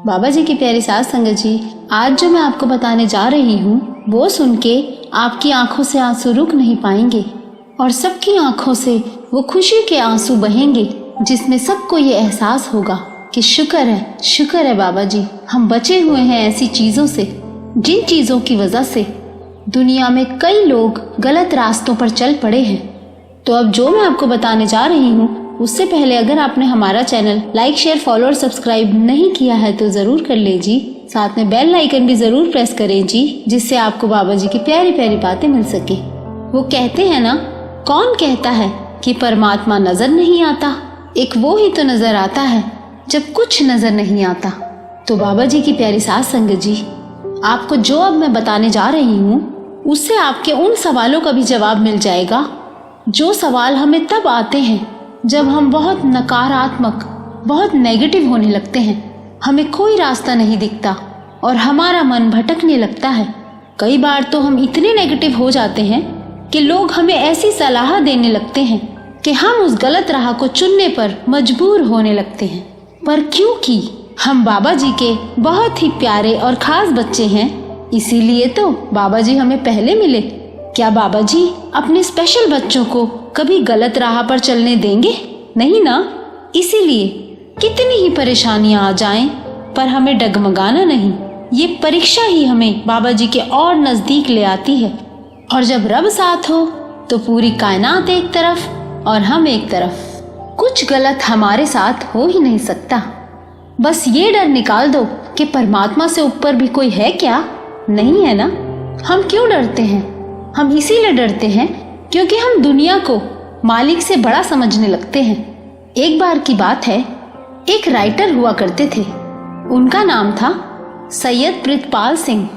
बाबा जी की प्यारी साध संगत जी, आज जो मैं आपको बताने जा रही हूँ वो सुन के आपकी आंखों से आंसू रुक नहीं पाएंगे और सबकी आंखों से वो खुशी के आंसू बहेंगे, जिसमें सबको ये एहसास होगा कि शुक्र है बाबा जी, हम बचे हुए हैं ऐसी चीज़ों से जिन चीज़ों की वजह से दुनिया में कई लोग गलत रास्तों पर चल पड़े हैं। तो अब जो मैं आपको बताने जा रही हूँ उससे पहले अगर आपने हमारा चैनल लाइक, शेयर, फॉलो और सब्सक्राइब नहीं किया है तो ज़रूर कर लीजिए। साथ में बेल आइकन भी ज़रूर प्रेस करें जी, जिससे आपको बाबा जी की प्यारी प्यारी बातें मिल सके। वो कहते हैं ना, कौन कहता है कि परमात्मा नजर नहीं आता, एक वो ही तो नजर आता है जब कुछ नजर नहीं आता। तो बाबा जी की प्यारी साध संगत जी, आपको जो अब मैं बताने जा रही हूँ उससे आपके उन सवालों का भी जवाब मिल जाएगा जो सवाल हमें तब आते हैं जब हम बहुत नकारात्मक, बहुत नेगेटिव होने लगते हैं, हमें कोई रास्ता नहीं दिखता और हमारा मन भटकने लगता है। कई बार तो हम इतने नेगेटिव हो जाते हैं कि लोग हमें ऐसी सलाह देने लगते हैं कि हम उस गलत राह को चुनने पर मजबूर होने लगते हैं। पर क्योंकि हम बाबा जी के बहुत ही प्यारे और खास बच्चे हैं, इसीलिए तो बाबा जी हमें पहले मिले। क्या बाबा जी अपने स्पेशल बच्चों को कभी गलत राह पर चलने देंगे? नहीं ना। इसीलिए कितनी ही परेशानियां आ जाएं, पर हमें डगमगाना नहीं। ये परीक्षा ही हमें बाबा जी के और नजदीक ले आती है। और जब रब साथ हो तो पूरी कायनात एक तरफ और हम एक तरफ, कुछ गलत हमारे साथ हो ही नहीं सकता। बस ये डर निकाल दो कि परमात्मा से ऊपर भी कोई है क्या? नहीं है ना। हम क्यों डरते हैं? हम इसीलिए डरते हैं क्योंकि हम दुनिया को मालिक से बड़ा समझने लगते हैं। एक बार की बात है, एक राइटर हुआ करते थे, उनका नाम था सैयद प्रितपाल सिंह।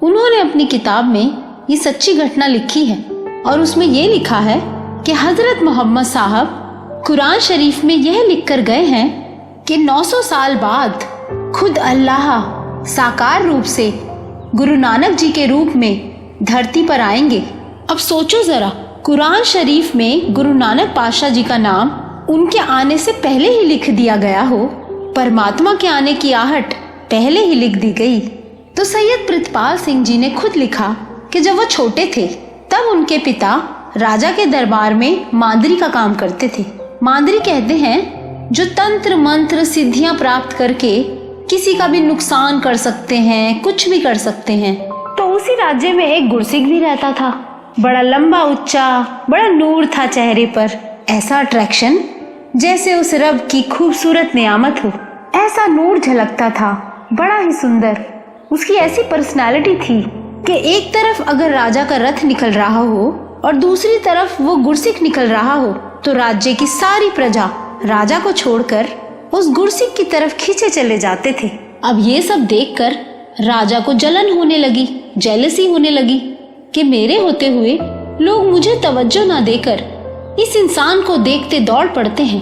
उन्होंने अपनी किताब में ये सच्ची घटना लिखी है और उसमें ये लिखा है कि हजरत मोहम्मद साहब कुरान शरीफ में यह लिख कर गए हैं कि 900 साल बाद खुद अल्लाह साकार रूप से गुरु नानक जी के रूप में धरती पर आएंगे। अब सोचो जरा, कुरान शरीफ में गुरु नानक पातशाह जी का नाम उनके आने से पहले ही लिख दिया गया हो, परमात्मा के आने की आहट पहले ही लिख दी गई। तो सैयद प्रितपाल सिंह जी ने खुद लिखा कि जब वो छोटे थे तब उनके पिता राजा के दरबार में मांदरी का काम करते थे। मांदरी कहते हैं जो तंत्र मंत्र सिद्धियां प्राप्त करके किसी का भी नुकसान कर सकते हैं, कुछ भी कर सकते हैं। तो उसी राज्य में एक गुरसिख भी रहता था, बड़ा लंबा उच्चा, बड़ा नूर था चेहरे पर, ऐसा अट्रैक्शन जैसे उस रब की खूबसूरत नियामत हो, ऐसा नूर झलकता था, बड़ा ही सुंदर। उसकी ऐसी पर्सनालिटी थी कि एक तरफ अगर राजा का रथ निकल रहा हो और दूसरी तरफ वो गुरसिख निकल रहा हो तो राज्य की सारी प्रजा राजा को छोड़कर उस गुरसिख की तरफ खींचे चले जाते थे। अब ये सब देखकर राजा को जलन होने लगी, जेलसी होने लगी कि मेरे होते हुए लोग मुझे तवज्जो ना देकर इस इंसान को देखते दौड़ पड़ते हैं।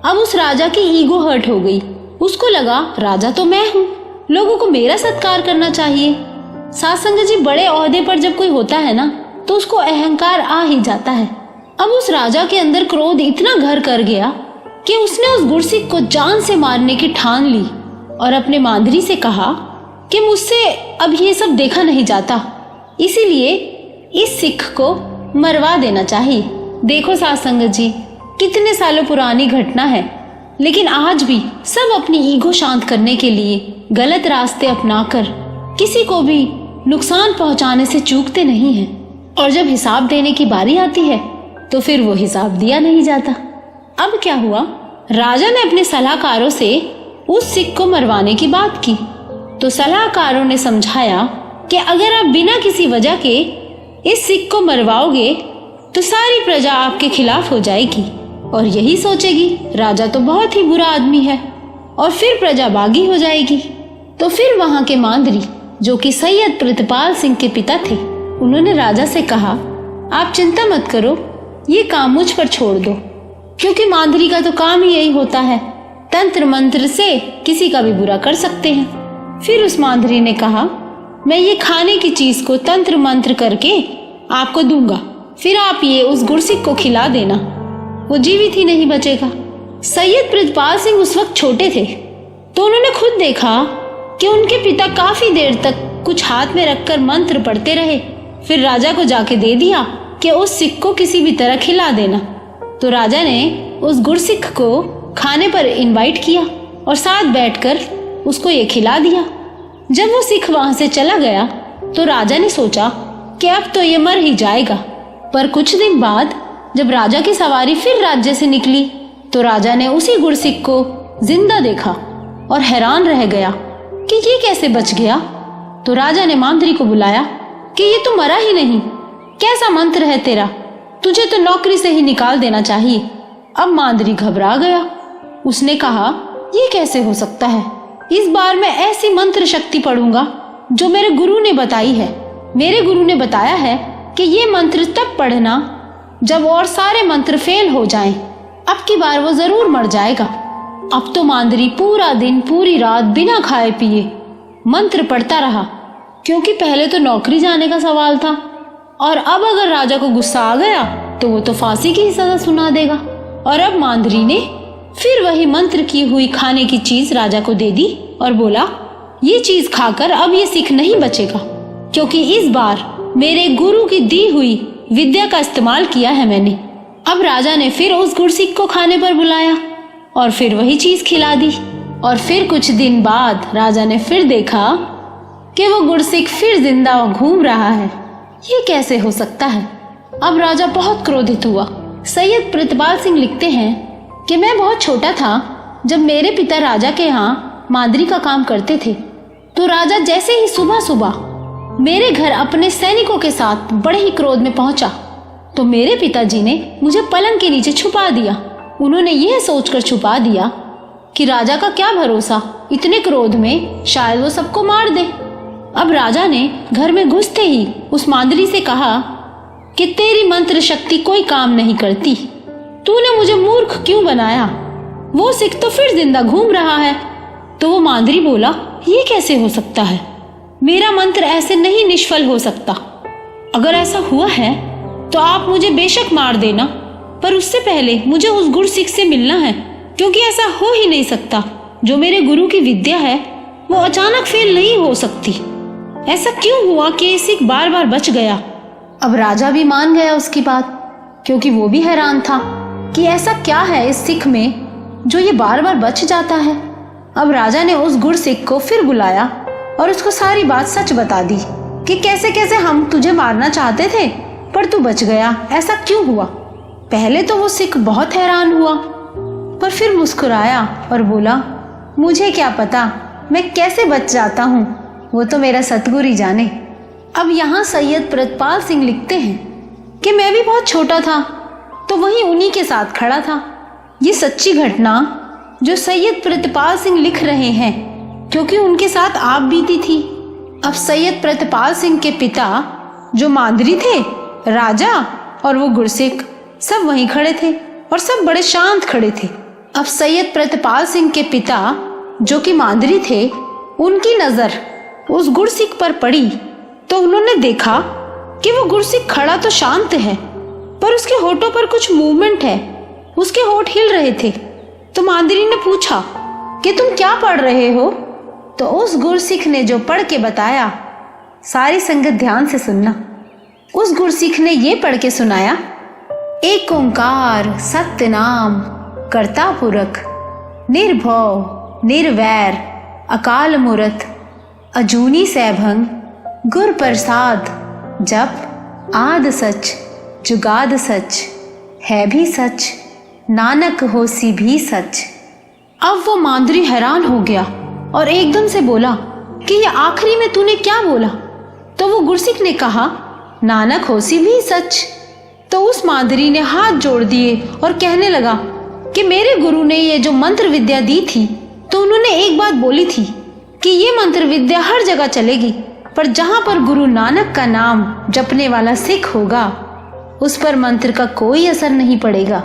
अब उस राजा की ईगो हर्ट हो गई। उसको लगा राजा तो मैं हूँ, लोगों को मेरा सत्कार करना चाहिए। साध संगत जी, बड़े ओहदे पर जब कोई होता है ना तो उसको अहंकार आ ही जाता है। अब उस राजा के अंदर क्रोध इतना घर कर गया कि उसने उस गुरसिख को जान से मारने की ठान ली और अपने मांदरी से कहा कि मुझसे अब ये सब देखा नहीं जाता, इसीलिए इस सिख को मरवा देना चाहिए। देखो साध संगत जी, कितने सालों पुरानी घटना है, लेकिन आज भी सब अपनी ईगो शांत करने के लिए गलत रास्ते अपनाकर किसी को भी नुकसान पहुंचाने से चूकते नहीं हैं। और जब हिसाब देने की बारी आती है तो फिर वो हिसाब दिया नहीं जाता। अब क्या हुआ, राजा ने अपने सलाहकारों से उस सिख को मरवाने की बात की तो सलाहकारों ने समझाया कि अगर आप बिना किसी वजह के इस सिख को मरवाओगे तो सारी प्रजा आपके खिलाफ हो जाएगी और यही सोचेगी राजा तो बहुत ही बुरा आदमी है और फिर प्रजा बागी हो जाएगी। तो फिर वहां के मांदरी, जो कि सैयद प्रितपाल सिंह के पिता थे, उन्होंने राजा से कहा आप चिंता मत करो, ये काम मुझ पर छोड़ दो, क्योंकि मांदरी का तो काम ही यही होता है, तंत्र मंत्र से किसी का भी बुरा कर सकते हैं। फिर उस मांदरी ने कहा मैं ये खाने की चीज को तंत्र मंत्र करके आपको दूंगा, फिर आप ये उस गुरसिख को खिला देना, वो जीवित ही नहीं बचेगा। सैयद प्रितपाल सिंह उस वक्त छोटे थे तो उन्होंने खुद देखा कि उनके पिता काफी देर तक कुछ हाथ में रखकर मंत्र पढ़ते रहे। फिर राजा को जाके दे दिया कि उस सिख को किसी भी तरह खिला देना। तो राजा ने उस गुरसिख को खाने पर इनवाइट किया और साथ बैठकर उसको ये खिला दिया। जब वो सिख वहां से चला गया तो राजा ने सोचा कि अब तो ये मर ही जाएगा। पर कुछ दिन बाद जब राजा की सवारी फिर राज्य से निकली तो राजा ने उसी गुरसिख को जिंदा देखा और हैरान रह गया कि ये कैसे बच गया। तो राजा ने मांद्री को बुलाया कि ये तो मरा ही नहीं, कैसा मंत्र है तेरा, तुझे तो नौकरी से ही निकाल देना चाहिए। अब मांद्री घबरा गया। उसने कहा, ये कैसे हो सकता है, इस बार मैं ऐसी मंत्र शक्ति पढ़ूंगा जो मेरे गुरु ने बताई है। मेरे गुरु ने बताया है कि ये मंत्र तब पढ़ना जब और सारे मंत्र फेल हो जाएं। अब की बार वो जरूर मर जाएगा। अब तो मांद्री पूरा दिन पूरी रात बिना खाए पिए मंत्र पढ़ता रहा, क्योंकि पहले तो नौकरी जाने का सवाल था और अब अगर राजा को गुस्सा आ गया तो वो तो फांसी की सजा सुना देगा। और अब मांद्री ने फिर वही मंत्र की हुई खाने की चीज राजा को दे दी और बोला, ये चीज खाकर अब ये सिख नहीं बचेगा, क्योंकि इस बार मेरे गुरु की दी हुई विद्या का इस्तेमाल किया है मैंने। अब राजा ने फिर उस गुरसिख को खाने पर बुलाया और फिर वही चीज खिला दी। और फिर कुछ दिन बाद राजा ने फिर देखा कि वो गुरसिख फिर जिंदा घूम रहा है। ये कैसे हो सकता है। अब राजा बहुत क्रोधित हुआ। सैयद प्रितपाल सिंह लिखते हैं कि मैं बहुत छोटा था जब मेरे पिता राजा के यहाँ मांद्री का काम करते थे। तो राजा जैसे ही सुबह सुबह मेरे घर अपने सैनिकों के साथ बड़े ही क्रोध में पहुंचा तो मेरे पिताजी ने मुझे पलंग के नीचे छुपा दिया। उन्होंने यह सोचकर छुपा दिया कि राजा का क्या भरोसा, इतने क्रोध में शायद वो सबको मार दे। अब राजा ने घर में घुसते ही उस मांद्री से कहा कि तेरी मंत्र शक्ति कोई काम नहीं करती, तूने मुझे मूर्ख क्यों बनाया, वो सिख तो फिर जिंदा घूम रहा है। तो वो मांद्री बोला, ये कैसे हो सकता है, मेरा मंत्र ऐसे नहीं निष्फल हो सकता। अगर ऐसा हुआ है तो आप मुझे बेशक मार देना, पर उससे पहले मुझे उस गुरसिख से मिलना है, क्योंकि ऐसा हो ही नहीं सकता। जो मेरे गुरु की विद्या है वो अचानक फेल नहीं हो सकती। ऐसा क्यों हुआ कि ये सिख बार बार बच गया। अब राजा भी मान गया उसकी बात, क्योंकि वो भी हैरान था कि ऐसा क्या है इस सिख में जो ये बार बार बच जाता है। अब राजा ने उस गुरसिख को फिर बुलाया और उसको सारी बात सच बता दी कि कैसे कैसे हम तुझे मारना चाहते थे पर तू बच गया, ऐसा क्यों हुआ। पहले तो वो सिख बहुत हैरान हुआ, पर फिर मुस्कुराया और बोला, मुझे क्या पता मैं कैसे बच जाता हूँ, वो तो मेरा सतगुरु ही जाने। अब यहाँ सैयद प्रितपाल सिंह लिखते हैं कि मैं भी बहुत छोटा था तो वहीं उन्हीं के साथ खड़ा था। ये सच्ची घटना जो सैयद प्रितपाल सिंह लिख रहे हैं, क्योंकि उनके साथ आप बीती थी। अब सैयद प्रितपाल सिंह के पिता जो मांद्री थे, राजा और वो गुरसिख सब वहीं खड़े थे और सब बड़े शांत खड़े थे। अब सैयद प्रितपाल सिंह के पिता जो कि मांद्री थे, उनकी नजर उस गुरसिख पर पड़ी तो उन्होंने देखा कि वो गुरसिख खड़ा तो शांत है, पर उसके होठों पर कुछ मूवमेंट है, उसके होठ हिल रहे थे। तो मांद्री ने पूछा कि तुम क्या पढ़ रहे हो। तो उस गुरसिख ने जो पढ़ के बताया, सारी संगत ध्यान से सुनना। उस गुरसिख ने ये पढ़ के सुनाया, एक ओंकार सत्य नाम कर्ता पुरख निर्भव निर्वैर अकाल मूरत अजूनी सैभंग गुर प्रसाद जप आद सच जुगाद सच है भी सच नानक होसी भी सच। अब वो मांद्री हैरान हो गया और एकदम से बोला कि ये आखिरी में तूने क्या बोला। तो वो गुरसिख ने कहा, नानक होसी भी सच। तो उस मांद्री ने हाथ जोड़ दिए और कहने लगा कि मेरे गुरु ने ये जो मंत्र विद्या दी थी तो उन्होंने एक बात बोली थी कि ये मंत्र विद्या हर जगह चलेगी, पर जहां पर गुरु नानक का नाम जपने वाला सिख होगा उस पर मंत्र का कोई असर नहीं पड़ेगा।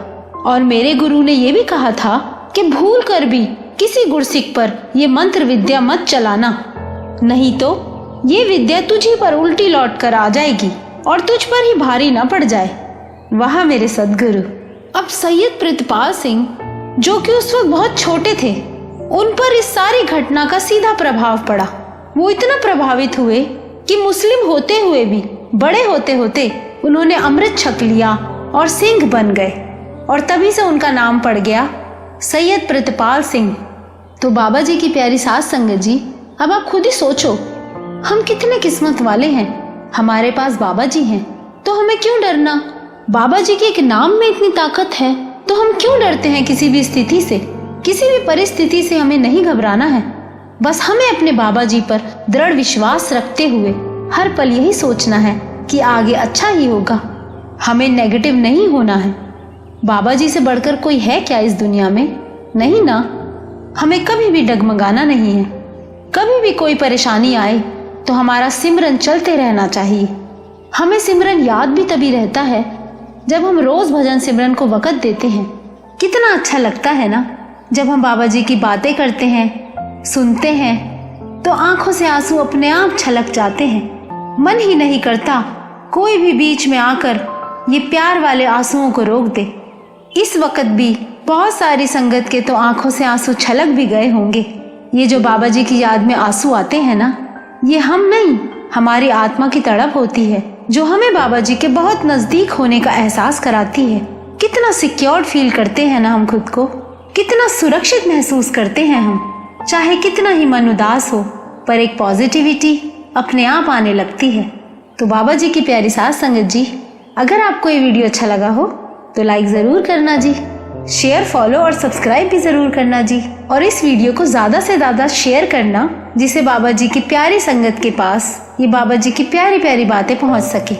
और मेरे गुरु ने यह भी कहा था कि भूल कर भी किसी गुरसिख पर यह मंत्र विद्या मत चलाना, नहीं तो ये विद्या तुझी पर उल्टी लौट कर आ जाएगी और तुझ पर ही भारी ना पड़ जाए। वाह मेरे सदगुरु। अब सैयद प्रितपाल सिंह जो कि उस वक्त बहुत छोटे थे, उन पर इस सारी घटना का सीधा प्रभाव पड़ा। वो इतना प्रभावित हुए कि मुस्लिम होते हुए भी बड़े होते होते उन्होंने अमृत छक लिया और सिंह बन गए, और तभी से उनका नाम पड़ गया सैयद प्रतिपाल सिंह। तो बाबा जी की प्यारी साध संगत जी, अब आप खुद ही सोचो, हम कितने किस्मत वाले हैं, हमारे पास बाबा जी हैं, तो हमें क्यों डरना। बाबा जी के एक नाम में इतनी ताकत है, तो हम क्यों डरते हैं किसी भी स्थिति से। किसी भी परिस्थिति से हमें नहीं घबराना है। बस हमें अपने बाबा जी पर दृढ़ विश्वास रखते हुए हर पल यही सोचना है कि आगे अच्छा ही होगा। हमें नेगेटिव नहीं होना है। बाबा जी से बढ़कर कोई है क्या इस दुनिया में? नहीं ना। हमें कभी भी डगमगाना नहीं है। कभी भी कोई परेशानी आए तो हमारा सिमरन चलते रहना चाहिए। हमें सिमरन याद भी तभी रहता है जब हम रोज भजन सिमरन को वक़्त देते हैं। कितना अच्छा लगता है ना जब हम बाबा जी की बातें करते हैं, सुनते हैं, तो आंखों से आंसू अपने आप छलक जाते हैं। मन ही नहीं करता कोई भी बीच में आकर ये प्यार वाले आंसुओं को रोक दे। इस वक्त भी बहुत सारी संगत के तो आंखों से आंसू छलक भी गए होंगे। ये जो बाबा जी की याद में आंसू आते हैं ना, ये हम नहीं, हमारी आत्मा की तड़प होती है जो हमें बाबा जी के बहुत नजदीक होने का एहसास कराती है। कितना सिक्योर्ड फील करते हैं ना हम खुद को, कितना सुरक्षित महसूस करते हैं हम। चाहे कितना ही मन उदास हो, पर एक पॉजिटिविटी अपने आप आने लगती है। तो बाबा जी की प्यारी साध संगत जी, अगर आपको ये वीडियो अच्छा लगा हो तो लाइक जरूर करना जी, शेयर, फॉलो और सब्सक्राइब भी जरूर करना जी, और इस वीडियो को ज्यादा से ज्यादा शेयर करना जिससे बाबा जी की प्यारी संगत के पास ये बाबा जी की प्यारी प्यारी बातें पहुंच सके।